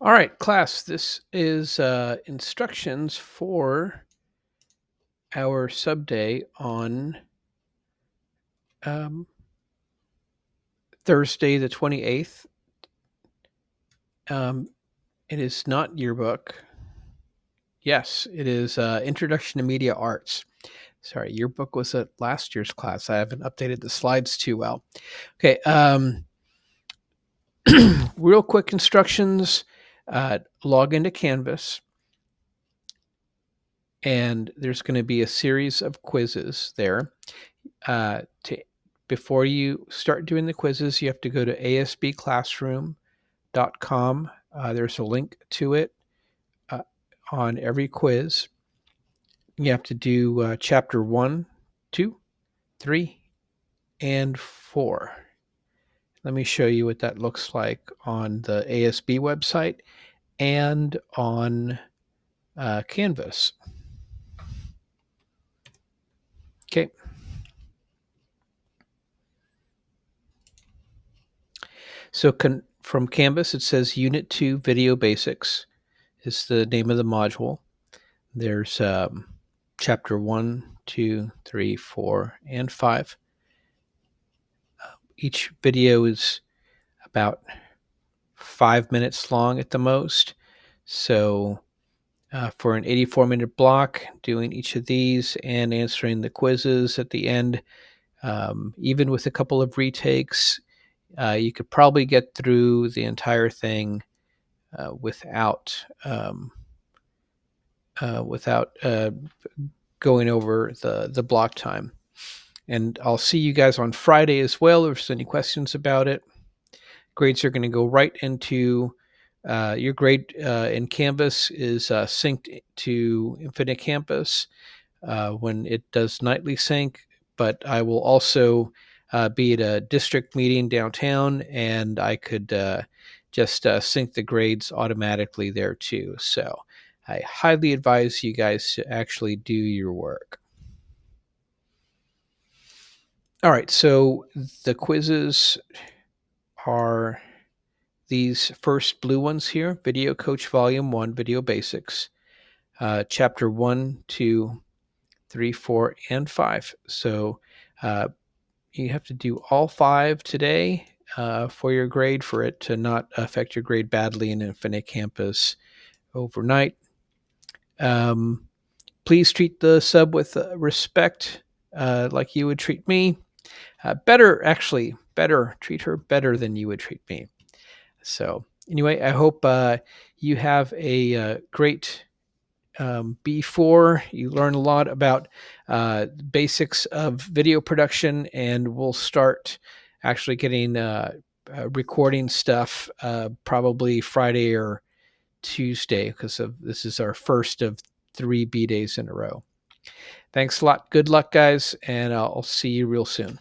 All right, class, this is instructions for our sub-day on um, Thursday the 28th. Um, it is not yearbook. Yes, it is Introduction to Media Arts. Sorry, yearbook was at last year's class. I haven't updated the slides too well. Okay, real quick instructions. Log into Canvas, and there's going to be a series of quizzes there. To Before you start doing the quizzes, you have to go to asbclassroom.com. There's a link to it uh, on every quiz. You have to do chapter 1, 2, 3, and 4. Let me show you what that looks like on the ASB website and on Canvas. Okay. So from Canvas, it says Unit 2 Video Basics is the name of the module. There's chapter 1, 2, 3, 4, and 5. Each video is about 5 minutes long at the most. So for an 84-minute block, doing each of these and answering the quizzes at the end, even with a couple of retakes, you could probably get through the entire thing without going over the block time. And I'll see you guys on Friday as well if there's any questions about it. Grades are going to go right into your grade in Canvas is synced to Infinite Campus when it does nightly sync, but I will also be at a district meeting downtown, and I could just sync the grades automatically there too. So I highly advise you guys to actually do your work. All right, so the quizzes are these first blue ones here: Video Coach Volume 1, Video Basics, Chapter 1, 2, 3, 4, and 5. So uh, you have to do all 5 today for your grade for it to not affect your grade badly in Infinite Campus overnight. Please treat the sub with respect like you would treat me. Better treat her better than you would treat me. So anyway, I hope you have a great B4. You learn a lot about basics of video production, and we'll start actually getting recording stuff probably Friday or Tuesday because this is our first of 3 B days in a row. Thanks a lot. Good luck, guys, and I'll see you real soon.